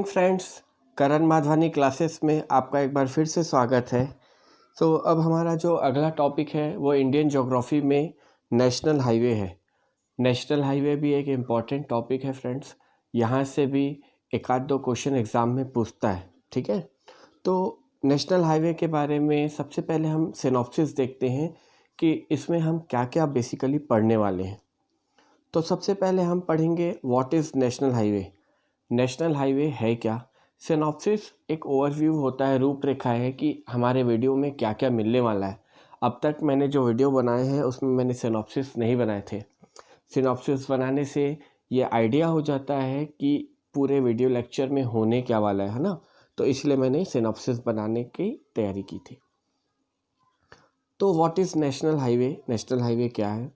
Friends, करण Madhvani classes में आपका एक बार फिर से स्वागत है। तो अब हमारा जो अगला टॉपिक है वो इंडियन ज्योग्राफी में नेशनल हाईवे है। नेशनल हाईवे भी एक इम्पॉर्टेंट टॉपिक है फ्रेंड्स। यहाँ से भी एक आध दो क्वेश्चन एग्ज़ाम में पूछता है, ठीक है। तो नेशनल हाईवे के बारे में सबसे पहले हम सिनॉप्सिस देखते हैं कि इसमें हम क्या क्या बेसिकली पढ़ने वाले हैं। तो सबसे पहले हम पढ़ेंगे what is national highway. National highway है क्या। सिनॉप्सिस एक ओवरव्यू होता है, रूपरेखा है कि हमारे वीडियो में क्या क्या मिलने वाला है। अब तक मैंने जो वीडियो बनाए हैं उसमें मैंने सिनॉप्सिस नहीं बनाए थे। सिनॉप्सिस बनाने से ये आइडिया हो जाता है कि पूरे वीडियो लेक्चर में होने क्या वाला है ना। तो इसलिए मैंने सिनॉप्सिस बनाने की तैयारी की थी। तो what is national highway. National highway क्या है,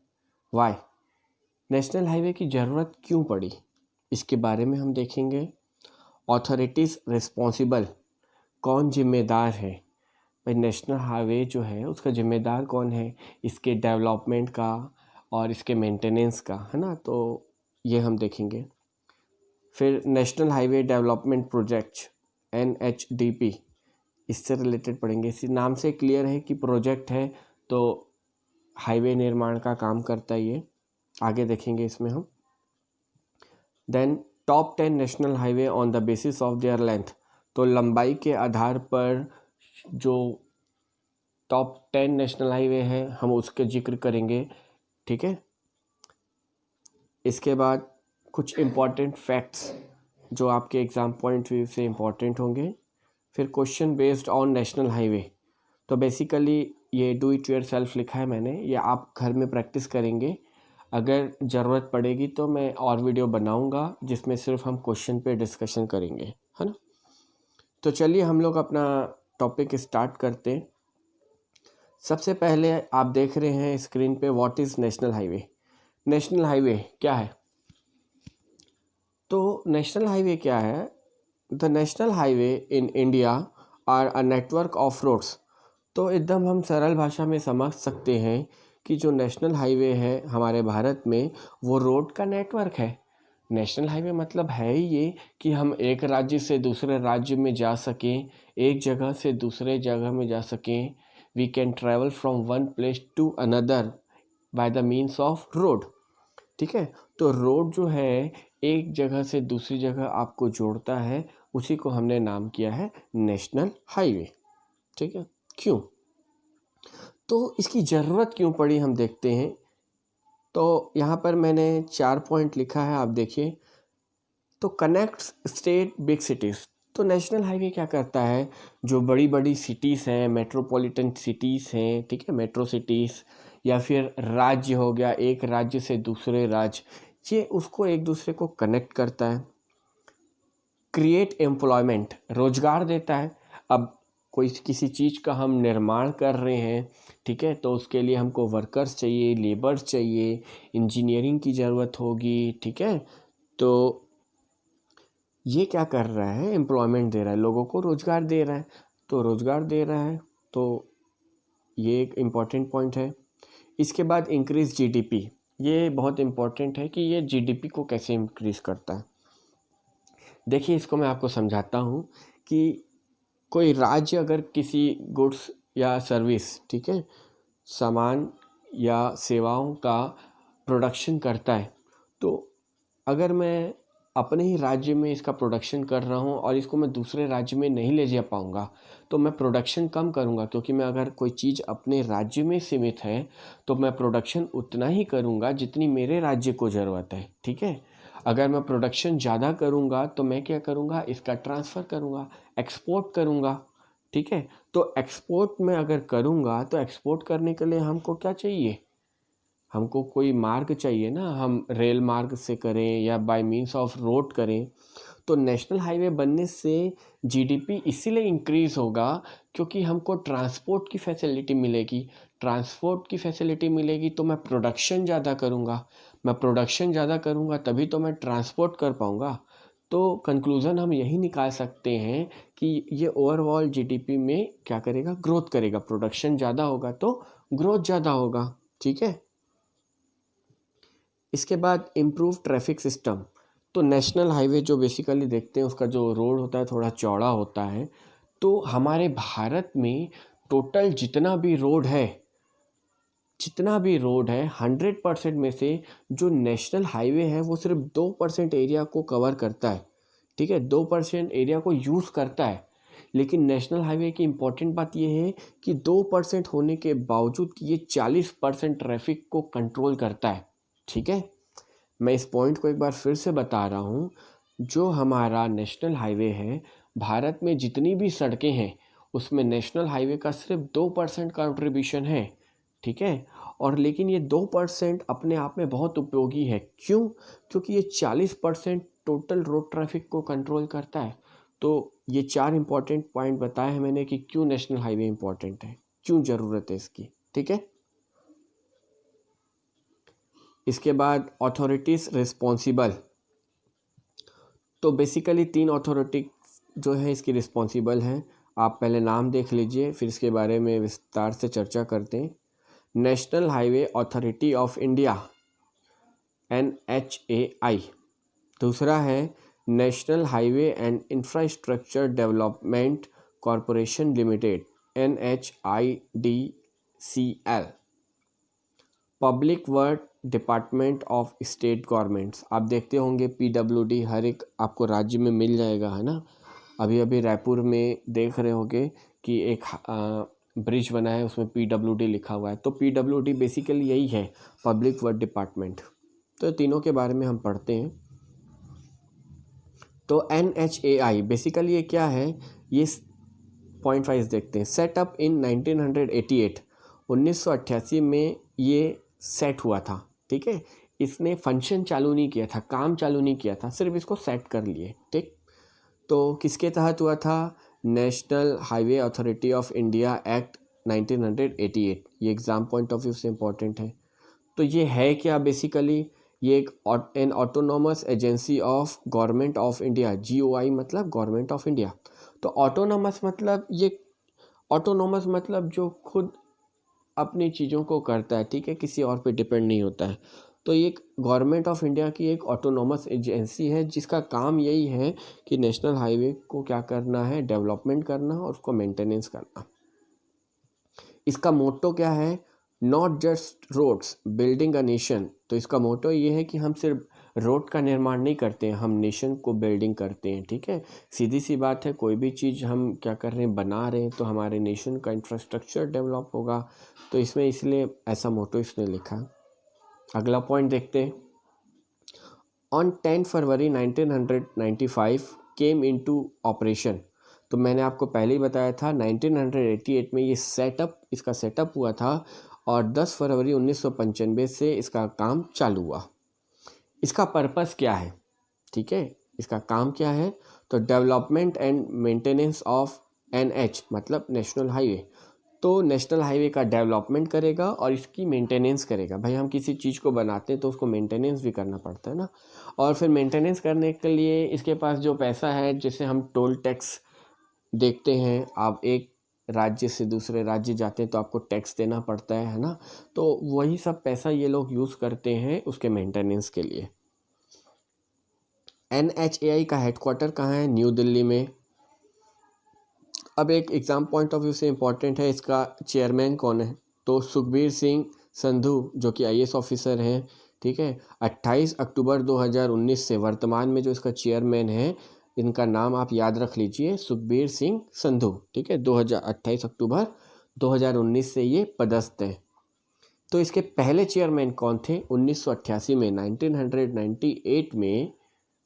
वाई नेशनल हाईवे की ज़रूरत क्यों पड़ी, इसके बारे में हम देखेंगे। ऑथोरिटीज़ रिस्पॉन्सिबल, कौन जिम्मेदार है भाई। नेशनल हाईवे जो है उसका जिम्मेदार कौन है, इसके डेवलपमेंट का और इसके मेंटेनेंस का, है ना। तो ये हम देखेंगे। फिर national highway development project NHDP, इससे रिलेटेड पढ़ेंगे। इसी नाम से क्लियर है कि प्रोजेक्ट है तो हाईवे निर्माण का काम करता है ये, आगे देखेंगे इसमें हम। Then top 10 national highway on the basis of their length, तो लंबाई के आधार पर जो टॉप 10 नेशनल हाईवे हैं हम उसके जिक्र करेंगे, ठीक है। इसके बाद कुछ इम्पॉर्टेंट फैक्ट्स जो आपके एग्ज़ाम पॉइंट व्यू से इम्पॉर्टेंट होंगे। फिर question based on national highway, तो बेसिकली ये डू इट योर सेल्फ लिखा है मैंने, ये आप घर में प्रैक्टिस करेंगे। अगर ज़रूरत पड़ेगी तो मैं और वीडियो बनाऊंगा जिसमें सिर्फ हम क्वेश्चन पे डिस्कशन करेंगे, है ना। तो चलिए हम लोग अपना टॉपिक स्टार्ट करते हैं। सबसे पहले आप देख रहे हैं स्क्रीन पे what is national highway. National highway क्या है, तो नेशनल हाईवे क्या है। The national highway in India are a network of roads, तो एकदम हम सरल भाषा में समझ सकते हैं कि जो नेशनल हाईवे है हमारे भारत में वो रोड का नेटवर्क है। नेशनल हाईवे मतलब है ही ये कि हम एक राज्य से दूसरे राज्य में जा सकें, एक जगह से दूसरे जगह में जा सकें। We can travel from one place to another by the means of road, ठीक है। तो रोड जो है एक जगह से दूसरी जगह आपको जोड़ता है, उसी को हमने नाम किया है नेशनल हाईवे, ठीक है। क्यों, तो इसकी ज़रूरत क्यों पड़ी हम देखते हैं। तो यहाँ पर मैंने 4 पॉइंट लिखा है, आप देखिए। तो कनेक्ट्स स्टेट बिग सिटीज़, तो नेशनल हाईवे क्या करता है, जो बड़ी बड़ी सिटीज़ हैं, मेट्रोपॉलिटन सिटीज़ हैं, ठीक है, मेट्रो सिटीज़, या फिर राज्य हो गया, एक राज्य से दूसरे राज्य, ये उसको एक दूसरे को कनेक्ट करता है। क्रिएट एम्प्लॉयमेंट, रोजगार देता है। अब कोई किसी चीज़ का हम निर्माण कर रहे हैं, ठीक है, तो उसके लिए हमको वर्कर्स चाहिए, लेबर्स चाहिए, इंजीनियरिंग की ज़रूरत होगी, ठीक है। तो ये क्या कर रहा है, एम्प्लॉयमेंट दे रहा है, लोगों को रोज़गार दे रहा है। तो रोज़गार दे रहा है, तो ये एक इम्पॉर्टेंट पॉइंट है। इसके बाद इंक्रीज जीडीपी, ये बहुत इम्पॉर्टेंट है कि ये जीडीपी को कैसे इंक्रीज़ करता है। देखिए इसको मैं आपको समझाता हूँ कि कोई राज्य अगर किसी गुड्स या सर्विस, ठीक है, सामान या सेवाओं का प्रोडक्शन करता है, तो अगर मैं अपने ही राज्य में इसका प्रोडक्शन कर रहा हूँ और इसको मैं दूसरे राज्य में नहीं ले जा पाऊँगा तो मैं प्रोडक्शन कम करूँगा, क्योंकि मैं अगर कोई चीज़ अपने राज्य में सीमित है तो मैं प्रोडक्शन उतना ही करूँगा जितनी मेरे राज्य को ज़रूरत है, ठीक है। अगर मैं प्रोडक्शन ज़्यादा करूँगा तो मैं क्या करूँगा, इसका ट्रांसफ़र करूँगा, एक्सपोर्ट करूँगा, ठीक है। तो एक्सपोर्ट में अगर करूँगा तो एक्सपोर्ट करने के लिए हमको क्या चाहिए, हमको कोई मार्ग चाहिए ना, हम रेल मार्ग से करें या बाय मीन्स ऑफ रोड करें। तो नेशनल हाईवे बनने से जीडीपी इसीलिए इंक्रीज़ होगा क्योंकि हमको ट्रांसपोर्ट की फैसिलिटी मिलेगी। ट्रांसपोर्ट की फैसिलिटी मिलेगी तो मैं प्रोडक्शन ज़्यादा करूँगा, मैं प्रोडक्शन ज़्यादा करूँगा तभी तो मैं ट्रांसपोर्ट कर पाऊँगा। तो कंक्लूज़न हम यही निकाल सकते हैं कि ये ओवरऑल जीडीपी में क्या करेगा, ग्रोथ करेगा। प्रोडक्शन ज़्यादा होगा तो ग्रोथ ज़्यादा होगा, ठीक है। इसके बाद इम्प्रूव ट्रैफिक सिस्टम, तो नेशनल हाईवे जो बेसिकली देखते हैं उसका जो रोड होता है थोड़ा चौड़ा होता है। तो हमारे भारत में टोटल जितना भी रोड है 100% में से जो नेशनल हाईवे है वो सिर्फ 2% एरिया को कवर करता है। ठीक है, 2% एरिया को यूज़ करता है। लेकिन नेशनल हाईवे की इम्पॉर्टेंट बात यह है कि 2% होने के बावजूद ये 40% ट्रैफिक को कंट्रोल करता है। ठीक है, मैं इस पॉइंट को एक बार फिर से बता रहा हूँ। जो हमारा नेशनल हाईवे है, भारत में जितनी भी सड़कें हैं उसमें नेशनल हाईवे का सिर्फ 2% कंट्रीब्यूशन है। ठीक है, और लेकिन ये 2% अपने आप में बहुत उपयोगी है। क्यों? क्योंकि ये 40% टोटल रोड ट्रैफिक को कंट्रोल करता है। तो ये 4 इंपॉर्टेंट पॉइंट बताए हैं मैंने कि क्यों नेशनल हाईवे इंपॉर्टेंट है, क्यों ज़रूरत है इसकी। ठीक है, इसके बाद अथॉरिटीज़ रिस्पॉन्सिबल। तो बेसिकली 3 अथॉरिटी जो है इसकी रिस्पॉन्सिबल हैं। आप पहले नाम देख लीजिए, फिर इसके बारे में विस्तार से चर्चा करते हैं। National highway authority of India NHAI। दूसरा है national highway and infrastructure development corporation limited NHIDCL। Public work department of state governments. आप देखते होंगे PWD हर एक आपको राज्य में मिल जाएगा, है ना। अभी अभी रायपुर में देख रहे होंगे कि एक ब्रिज बना है, उसमें PWD लिखा हुआ है। तो PWD बेसिकली यही है, पब्लिक वर्क डिपार्टमेंट। तो तीनों के बारे में हम पढ़ते हैं। तो NHAI बेसिकली ये क्या है, ये पॉइंट वाइज देखते हैं। सेटअप इन 1988, 1988 में ये सेट हुआ था। ठीक है, इसने फंक्शन चालू नहीं किया था, काम चालू नहीं किया था, सिर्फ इसको सेट कर लिए। ठीक, तो किसके तहत हुआ था? National highway authority of India act 1988। ये एग्ज़ाम पॉइंट ऑफ व्यू से इम्पॉर्टेंट है। तो ये है क्या बेसिकली, ये एक N autonomous agency of government of India. GOI मतलब गवर्नमेंट ऑफ इंडिया। तो ऑटोनॉमस मतलब जो खुद अपनी चीज़ों को करता है। ठीक है, किसी और पे डिपेंड नहीं होता है। तो ये गवर्नमेंट ऑफ इंडिया की एक ऑटोनॉमस एजेंसी है जिसका काम यही है कि नेशनल हाईवे को क्या करना है, डेवलपमेंट करना और उसको मेंटेनेंस करना। इसका मोटो क्या है? Not just roads building a nation. तो इसका मोटो ये है कि हम सिर्फ रोड का निर्माण नहीं करते हैं, हम नेशन को बिल्डिंग करते हैं। ठीक है, सीधी सी बात है, कोई भी चीज़ हम क्या कर रहे हैं, बना रहे हैं, तो हमारे नेशन का इंफ्रास्ट्रक्चर डेवलप होगा। तो इसमें इसलिए ऐसा मोटो इसने लिखा। अगला पॉइंट देखते हैं। On 10 February 1995 came into operation. तो मैंने आपको पहले ही बताया था 1988 में ये इसका सेटअप हुआ था और 10 फरवरी 1995 से इसका काम चालू हुआ। इसका पर्पस क्या है? ठीक है, इसका काम क्या है? तो development and maintenance of NH मतलब नेशनल हाईवे। तो नेशनल हाईवे का डेवलपमेंट करेगा और इसकी मेंटेनेंस करेगा। भाई हम किसी चीज़ को बनाते हैं तो उसको मेंटेनेंस भी करना पड़ता है ना। और फिर मेंटेनेंस करने के लिए इसके पास जो पैसा है, जैसे हम टोल टैक्स देखते हैं, आप एक राज्य से दूसरे राज्य जाते हैं तो आपको टैक्स देना पड़ता है ना। तो वही सब पैसा ये लोग यूज़ करते हैं उसके मेंटेनेंस के लिए। NHAI का हेडक्वार्टर कहाँ है? न्यू दिल्ली में। अब एक एग्ज़ाम पॉइंट ऑफ व्यू से इम्पॉर्टेंट है, इसका चेयरमैन कौन है? तो सुखबीर सिंह संधू जो कि IAS ऑफिसर हैं। ठीक है, 28 अक्टूबर 2019 से वर्तमान में जो इसका चेयरमैन है, इनका नाम आप याद रख लीजिए, सुखबीर सिंह संधू। ठीक है, 28 अक्टूबर 2019 से ये पदस्थ हैं। तो इसके पहले चेयरमैन कौन थे? 1988 में, 1998 में,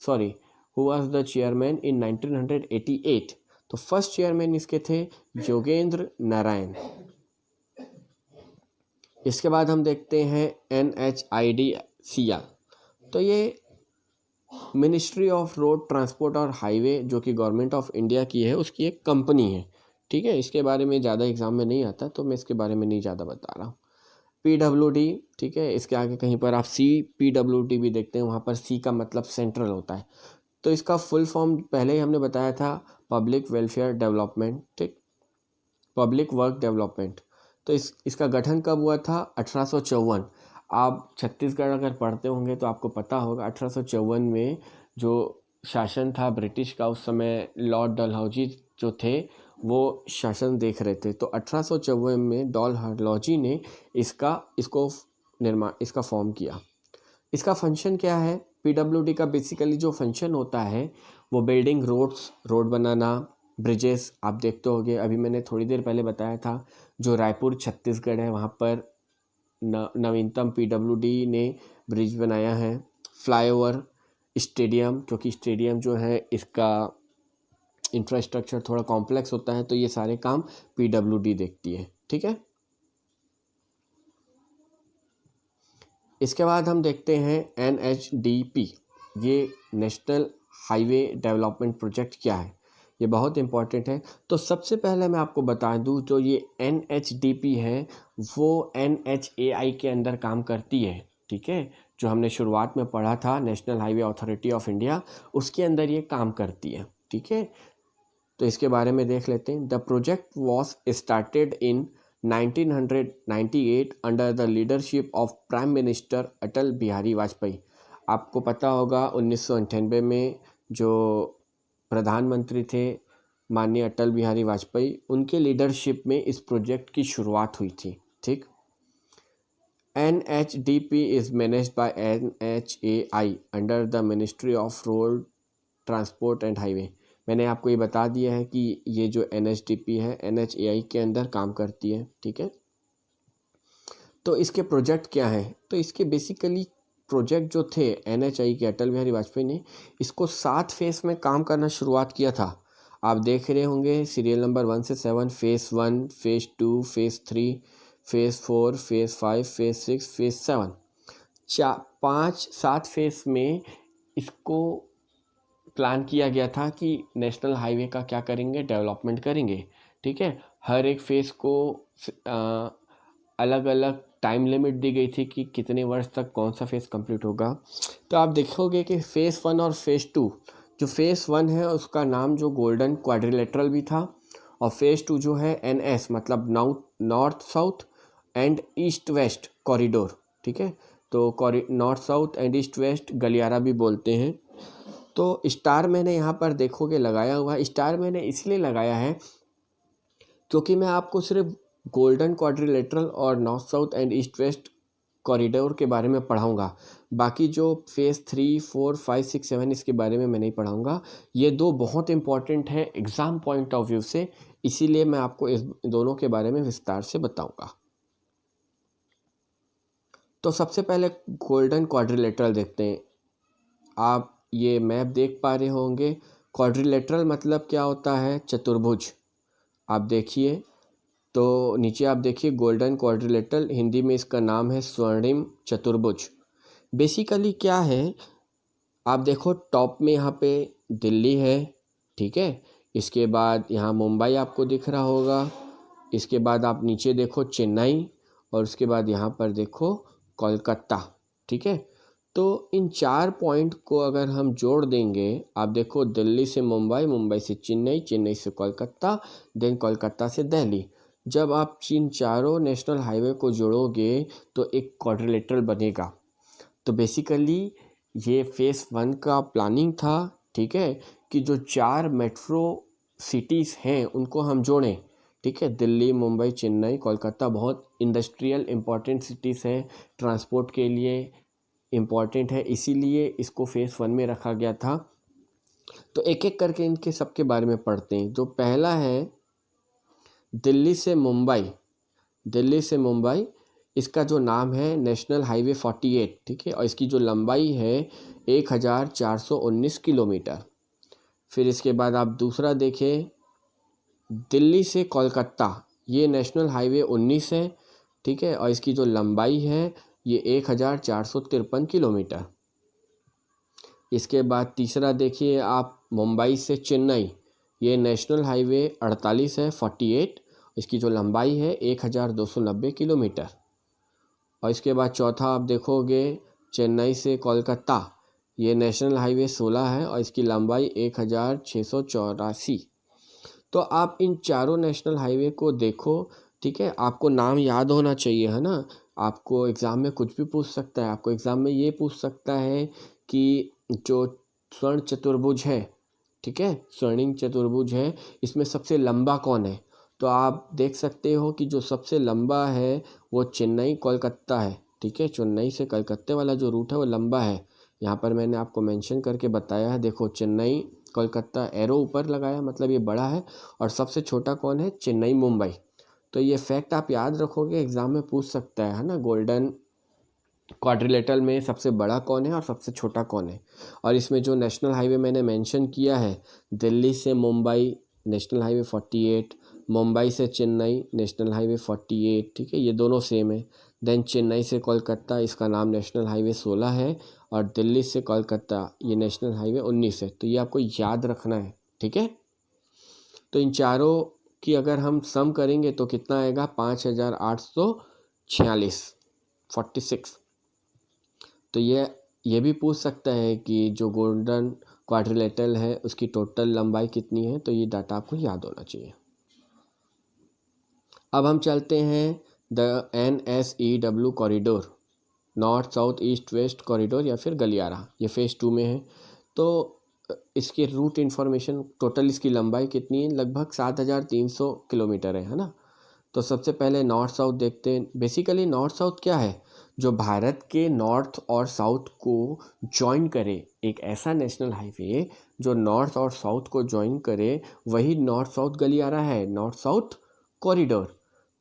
sorry, who was the chairman in 1988। तो फर्स्ट चेयरमैन इसके थे योगेंद्र नारायण। इसके बाद हम देखते हैं NHIDCL। तो ये मिनिस्ट्री ऑफ रोड ट्रांसपोर्ट और हाईवे जो कि गवर्नमेंट ऑफ इंडिया की है, उसकी एक कंपनी है। ठीक है, इसके बारे में ज़्यादा एग्जाम में नहीं आता तो मैं इसके बारे में नहीं ज़्यादा बता रहा हूँ। PWD, ठीक है, इसके आगे कहीं पर आप CPWD भी देखते हैं, वहाँ पर C का मतलब सेंट्रल होता है। तो इसका फुल फॉर्म पहले ही हमने बताया था, पब्लिक वेलफेयर डेवलपमेंट। ठीक, पब्लिक वर्क डेवलपमेंट। तो इसका गठन कब हुआ था? 1854। आप छत्तीसगढ़ अगर पढ़ते होंगे तो आपको पता होगा 1854 में जो शासन था ब्रिटिश का उस समय लॉर्ड डलहौजी जो थे वो शासन देख रहे थे। तो 1854 में डलहौजी ने इसका फॉर्म किया। इसका फंक्शन क्या है? पीडब्ल्यूडी का बेसिकली जो फंक्शन होता है वो बिल्डिंग रोड बनाना, ब्रिजेस आप देखते होंगे, अभी मैंने थोड़ी देर पहले बताया था जो रायपुर छत्तीसगढ़ है वहाँ पर नवीनतम पीडब्ल्यूडी ने ब्रिज बनाया है। फ्लाईओवर, स्टेडियम, क्योंकि स्टेडियम जो है इसका इंफ्रास्ट्रक्चर थोड़ा कॉम्प्लेक्स होता है, तो ये सारे काम पीडब्ल्यूडी देखती है। ठीक है, इसके बाद हम देखते हैं NHDP। ये नेशनल हाईवे डेवलपमेंट प्रोजेक्ट क्या है, ये बहुत इम्पॉर्टेंट है। तो सबसे पहले मैं आपको बता दूं जो ये NHDP है वो NHAI के अंदर काम करती है। ठीक है, जो हमने शुरुआत में पढ़ा था national highway authority of India, उसके अंदर ये काम करती है। ठीक है, तो इसके बारे में देख लेते हैं। The project was started in 1998 under the leadership of prime minister Atal Bihari Vajpayee. आपको पता होगा 1998 में जो प्रधानमंत्री थे माननीय अटल बिहारी वाजपेयी, उनके लीडरशिप में इस प्रोजेक्ट की शुरुआत हुई थी। ठीक, NHDP is managed by NHAI under the Ministry of Road Transport and Highway। मैंने आपको ये बता दिया है कि ये जो NHDP है NHAI के अंदर काम करती है। ठीक है, तो इसके प्रोजेक्ट क्या हैं? तो इसके बेसिकली प्रोजेक्ट जो थे NHAI के अटल बिहारी वाजपेयी ने इसको 7 फेस में काम करना शुरुआत किया था। आप देख रहे होंगे सीरियल नंबर 1 से 7, phase 1, phase 2, phase 3, phase 4, phase 5, phase 6, phase 7, 5-7 face में इसको प्लान किया गया था कि नेशनल हाईवे का क्या करेंगे, डेवलपमेंट करेंगे। ठीक है, हर एक फेस को अलग अलग टाइम लिमिट दी गई थी कि कितने वर्ष तक कौन सा फेस कंप्लीट होगा। तो आप देखोगे कि फेज़ 1 और फेज़ 2, जो फेज़ 1 है उसका नाम जो गोल्डन क्वाड्रिलेटरल भी था, और फेज़ 2 जो है NS मतलब north south and east west corridor. ठीक है, तो north south and east west गलियारा भी बोलते हैं। तो स्टार मैंने यहाँ पर देखोगे लगाया हुआ। स्टार मैंने इसलिए लगाया है क्योंकि मैं आपको सिर्फ गोल्डन क्वाड्रिलेटरल और north south and east west corridor के बारे में पढ़ाऊंगा। बाकी जो फेज़ 3, 4, 5, 6, 7 इसके बारे में मैं नहीं पढ़ाऊंगा। ये दो बहुत इंपॉर्टेंट है एग्ज़ाम पॉइंट ऑफ व्यू से, इसीलिए मैं आपको इस दोनों के बारे में विस्तार से बताऊंगा। तो सबसे पहले गोल्डन क्वाड्रिलेटरल देखते हैं। आप ये मैप देख पा रहे होंगे। क्वाड्रिलेटरल मतलब क्या होता है? चतुर्भुज। आप देखिए, तो नीचे आप देखिए गोल्डन क्वाड्रिलेटरल, हिंदी में इसका नाम है स्वर्णिम चतुर्भुज। बेसिकली क्या है, आप देखो टॉप में यहाँ पे दिल्ली है। ठीक है, इसके बाद यहाँ मुंबई आपको दिख रहा होगा। इसके बाद आप नीचे देखो चेन्नई, और उसके बाद यहाँ पर देखो कोलकाता। ठीक है, तो इन 4 पॉइंट को अगर हम जोड़ देंगे, आप देखो दिल्ली से मुंबई, मुंबई से चेन्नई, चेन्नई से कोलकाता, देन कोलकाता से दिल्ली। जब आप इन चारों नेशनल हाईवे को जोड़ोगे तो एक क्वाड्रिलेटरल बनेगा। तो बेसिकली ये फेज़ 1 का प्लानिंग था। ठीक है, कि जो 4 मेट्रो सिटीज़ हैं उनको हम जोड़ें। ठीक है, दिल्ली, मुंबई, चेन्नई, कोलकाता बहुत इंडस्ट्रियल इम्पॉर्टेंट सिटीज़ हैं, ट्रांसपोर्ट के लिए इम्पॉर्टेंट है, इसीलिए इसको फेज़ 1 में रखा गया था। तो एक एक करके इनके सबके बारे में पढ़ते हैं। जो पहला है दिल्ली से मुंबई, दिल्ली से मुंबई, इसका जो नाम है नेशनल हाईवे 48। ठीक है, और इसकी जो लंबाई है 1419 किलोमीटर। फिर इसके बाद आप दूसरा देखें, दिल्ली से कोलकाता, ये नेशनल हाईवे 19 है। ठीक है, और इसकी जो लंबाई है ये 1453 किलोमीटर। इसके बाद तीसरा देखिए आप, मुंबई से चेन्नई, ये नेशनल हाईवे 48 है 48, इसकी जो लंबाई है 1290 किलोमीटर। और इसके बाद चौथा आप देखोगे चेन्नई से कोलकाता, ये नेशनल हाईवे 16 है और इसकी लंबाई 1684। तो आप इन चारों नेशनल हाईवे को देखो। ठीक है, आपको नाम याद होना चाहिए, है ना। आपको एग्ज़ाम में कुछ भी पूछ सकता है। आपको एग्ज़ाम में ये पूछ सकता है कि जो स्वर्ण चतुर्भुज है, ठीक है, स्वर्णिम चतुर्भुज है, इसमें सबसे लंबा कौन है? तो आप देख सकते हो कि जो सबसे लंबा है वो चेन्नई कोलकाता है, ठीक है, चेन्नई से कलकत्ते वाला जो रूट है वो लंबा है। यहाँ पर मैंने आपको मेंशन करके बताया है, देखो चेन्नई कोलकाता एरो ऊपर लगाया, मतलब ये बड़ा है। और सबसे छोटा कौन है? चेन्नई मुंबई। तो ये फैक्ट आप याद रखोगे, एग्ज़ाम में पूछ सकता है ना, गोल्डन क्वाड्रिलेटरल में सबसे बड़ा कौन है और सबसे छोटा कौन है। और इसमें जो नेशनल हाईवे मैंने मेंशन किया है, दिल्ली से मुंबई नेशनल हाईवे 48, मुंबई से चेन्नई नेशनल हाईवे 48, ठीक है, ये दोनों सेम है। देन चेन्नई से कोलकाता, इसका नाम नेशनल हाईवे 16 है। और दिल्ली से कोलकाता ये नेशनल हाईवे 19 है। तो ये आपको याद रखना है, ठीक है। तो इन चारों की अगर हम सम करेंगे तो कितना आएगा? 5846, 46। तो ये भी पूछ सकता है कि जो गोल्डन क्वाड्रिलेटरल है उसकी टोटल लंबाई कितनी है, तो ये डाटा आपको याद होना चाहिए। अब हम चलते हैं the NSEW corridor, north south east west corridor या फिर गलियारा, ये फेज़ 2 में है। तो इसके रूट इन्फॉर्मेशन, टोटल इसकी लंबाई कितनी है? लगभग 7300 किलोमीटर है ना। तो सबसे पहले नॉर्थ साउथ देखते हैं। बेसिकली नॉर्थ साउथ क्या है? जो भारत के नॉर्थ और साउथ को जॉइन करे, एक ऐसा नेशनल हाईवे जो नॉर्थ और साउथ को जॉइन करे, वही नॉर्थ साउथ गलियारा है, नॉर्थ साउथ कॉरिडोर।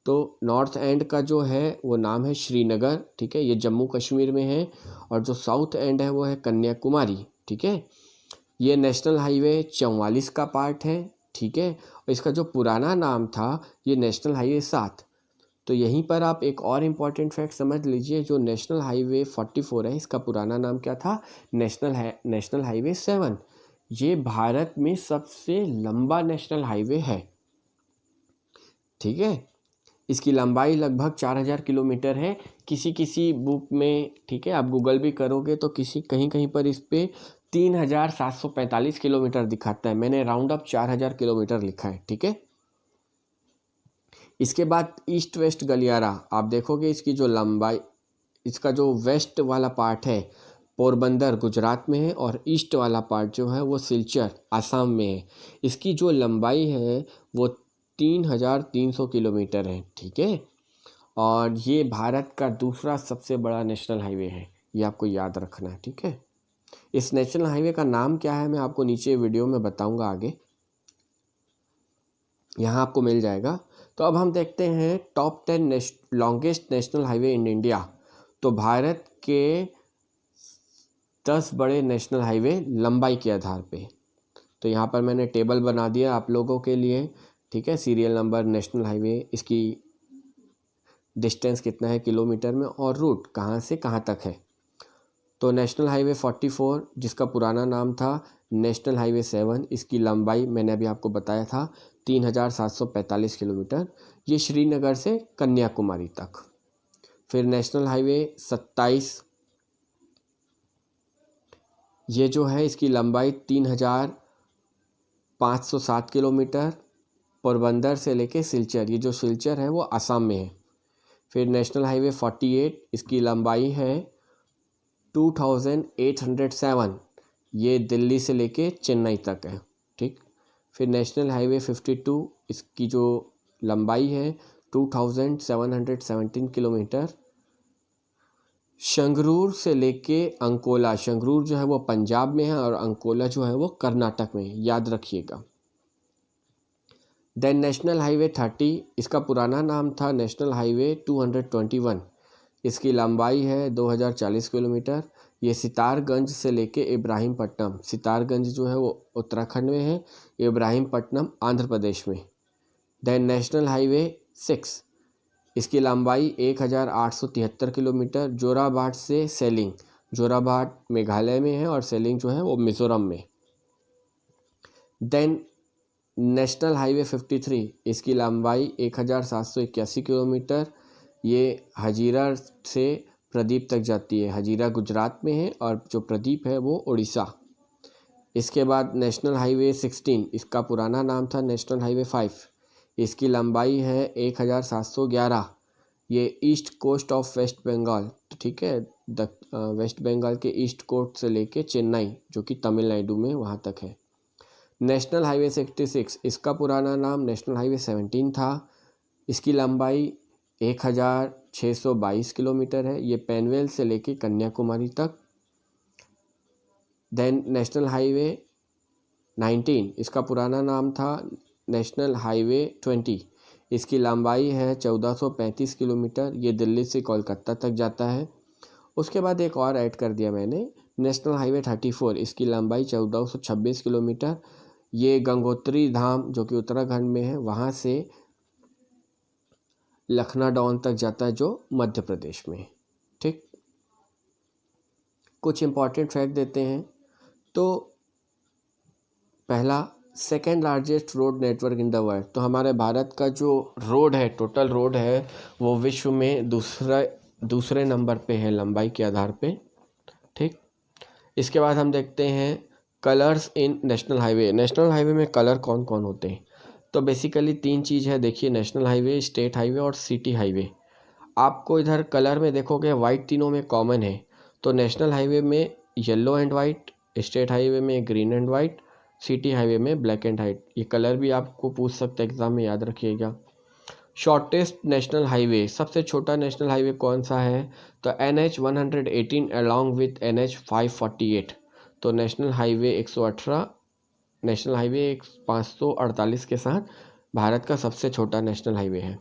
तो नॉर्थ एंड का जो है वो नाम है श्रीनगर, ठीक है, ये जम्मू कश्मीर में है। और जो साउथ एंड है वो है कन्याकुमारी, ठीक है। ये नेशनल हाईवे 44 का पार्ट है, ठीक है। और इसका जो पुराना नाम था ये नेशनल हाईवे 7। तो यहीं पर आप एक और इम्पॉर्टेंट फैक्ट समझ लीजिए, जो नेशनल हाईवे 44 है इसका पुराना नाम क्या था? National highway 7। ये भारत में सबसे लंबा नेशनल हाईवे है, ठीक है। इसकी लंबाई लगभग 4000 किलोमीटर है। किसी किसी बुक में, ठीक है, आप गूगल भी करोगे तो कहीं कहीं पर इस पे 3745 किलोमीटर दिखाता है। मैंने राउंड अप 4000 किलोमीटर लिखा है, ठीक है। इसके बाद ईस्ट वेस्ट गलियारा, आप देखोगे इसकी जो लंबाई, इसका जो वेस्ट वाला पार्ट है पोरबंदर गुजरात में है, और ईस्ट वाला पार्ट जो है वो सिलचर आसाम में है। इसकी जो लंबाई है वो 3300 किलोमीटर है, ठीक है। और ये भारत का दूसरा सबसे बड़ा नेशनल हाईवे है, ये आपको याद रखना है, ठीक है। इस नेशनल हाईवे का नाम क्या है मैं आपको नीचे वीडियो में बताऊंगा आगे, यहाँ आपको मिल जाएगा। तो अब हम देखते हैं top 10 longest national highway in India. तो भारत के 10 बड़े नेशनल हाईवे लंबाई के आधार पे, तो यहाँ पर मैंने टेबल बना दिया आप लोगों के लिए, ठीक है। सीरियल नंबर, नेशनल हाईवे, इसकी डिस्टेंस कितना है किलोमीटर में, और रूट कहाँ से कहाँ तक है। तो नेशनल हाईवे 44 जिसका पुराना नाम था नेशनल हाईवे 7, इसकी लंबाई मैंने अभी आपको बताया था 3745 किलोमीटर, ये श्रीनगर से कन्याकुमारी तक। फिर नेशनल हाईवे 27, ये जो है इसकी लंबाई 3507 किलोमीटर, पोरबंदर से लेके सिलचर, ये जो सिलचर है वो असम में है। फिर नेशनल हाईवे 48, इसकी लंबाई है 2807, ये दिल्ली से लेके चेन्नई तक है, ठीक। फिर नेशनल हाईवे 52, इसकी जो लंबाई है 2717 किलोमीटर, शंगरूर से लेके अंकोला, शंगरूर जो है वो पंजाब में है और अंकोला जो है वो कर्नाटक में है, याद रखिएगा। देन नेशनल हाईवे 30, इसका पुराना नाम था नेशनल हाईवे 221, इसकी लंबाई है 2040 किलोमीटर, ये सितारगंज से लेके इब्राहिमपट्टनम, सितारगंज जो है वो उत्तराखंड में है, इब्राहिमपट्टनम आंध्र प्रदेश में। देन नेशनल हाईवे 6, इसकी लंबाई 1873 किलोमीटर, जोराबाट से सेलिंग, जोराबाट मेघालय में है और सेलिंग जो है वो मिज़ोरम में। देन नेशनल हाईवे 53, इसकी लंबाई 1781 किलोमीटर, ये हजीरा से प्रदीप तक जाती है, हजीरा गुजरात में है और जो प्रदीप है वो उड़ीसा। इसके बाद नेशनल हाईवे 16, इसका पुराना नाम था नेशनल हाईवे 5, इसकी लंबाई है 1711, ये east coast of West Bengal, ठीक है, वेस्ट बंगाल के ईस्ट कोस्ट से लेके चेन्नई जो कि तमिलनाडु में वहाँ तक है। नेशनल हाईवे 66 इसका पुराना नाम नेशनल हाईवे 17 था। इसकी लंबाई 1622 किलोमीटर है। ये पनवेल से लेके कन्याकुमारी तक। देन नेशनल हाईवे 19 इसका पुराना नाम था नेशनल हाईवे 20। इसकी लंबाई है 1435 किलोमीटर। ये दिल्ली से कोलकाता तक जाता है। उसके बाद एक और ऐड कर दिया मैंने, नेशनल हाईवे 34। इसकी लंबाई 1426 किलोमीटर। ये गंगोत्री धाम जो कि उत्तराखंड में है वहाँ से लखनादौन तक जाता है जो मध्य प्रदेश में है। ठीक, कुछ इम्पॉर्टेंट फैक्ट देते हैं। तो पहला, second largest road network in the world. तो हमारे भारत का जो रोड है, टोटल रोड है, वो विश्व में दूसरे नंबर पे है लंबाई के आधार पे। ठीक, इसके बाद हम देखते हैं कलर्स इन नेशनल हाईवे। नेशनल हाईवे में कलर कौन कौन होते हैं? तो बेसिकली 3 चीज़ है। देखिए, नेशनल हाईवे, स्टेट हाईवे और सिटी हाईवे। आपको इधर कलर में देखोगे वाइट तीनों में कॉमन है। तो नेशनल हाईवे में yellow and white, state highway में green and white, city highway में ब्लैक एंड वाइट। ये कलर भी आपको पूछ सकते हैं एग्जाम में, याद रखिएगा। शॉर्टेस्ट नेशनल हाईवे, सबसे छोटा नेशनल हाईवे कौन सा है? तो NH 118 अलॉन्ग विथ NH 548। तो नेशनल हाईवे 118 नेशनल हाईवे 548 के साथ भारत का सबसे छोटा नेशनल हाईवे है।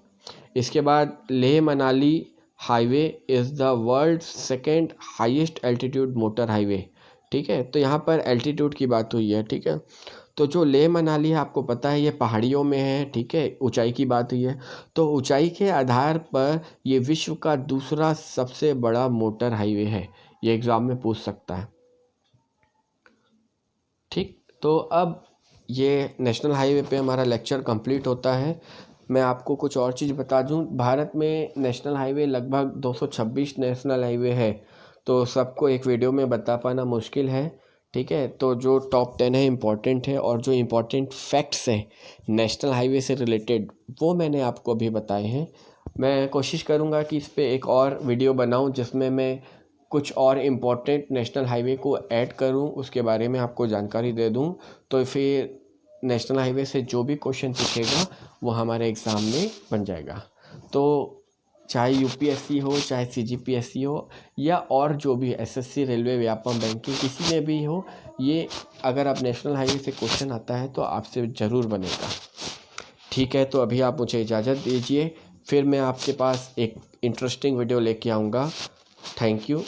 इसके बाद Leh Manali highway is the world second highest altitude motor highway. ठीक है, तो यहाँ पर एल्टीट्यूड की बात हुई है। ठीक है, तो जो लेह मनाली है आपको पता है ये पहाड़ियों में है। ठीक है, ऊंचाई की बात हुई है। तो ऊंचाई के आधार पर ये विश्व का दूसरा सबसे बड़ा मोटर हाईवे है। ये एग्ज़ाम में पूछ सकता है। ठीक, तो अब ये नेशनल हाईवे पे हमारा लेक्चर कंप्लीट होता है। मैं आपको कुछ और चीज़ बता दूं, भारत में नेशनल हाईवे लगभग 226 नेशनल हाईवे है। तो सबको एक वीडियो में बता पाना मुश्किल है। ठीक है, तो जो टॉप 10 है इम्पॉर्टेंट है, और जो इम्पॉर्टेंट फैक्ट्स हैं नेशनल हाईवे से रिलेटेड वो मैंने आपको अभी बताए हैं। मैं कोशिश करूँगा कि इस पर एक और वीडियो बनाऊँ जिसमें मैं कुछ और इम्पॉर्टेंट नेशनल हाईवे को ऐड करूं, उसके बारे में आपको जानकारी दे दूं। तो फिर नेशनल हाईवे से जो भी क्वेश्चन पूछेगा वो हमारे एग्ज़ाम में बन जाएगा। तो चाहे UPSC हो, चाहे CGPSC हो, या और जो भी SSC, रेलवे, व्यापम, बैंकिंग, किसी में भी हो, ये अगर आप नेशनल हाईवे से क्वेश्चन आता है तो आपसे ज़रूर बनेगा। ठीक है, तो अभी आप मुझे इजाज़त दीजिए, फिर मैं आपके पास एक इंटरेस्टिंग वीडियो लेके आऊँगा। Thank you.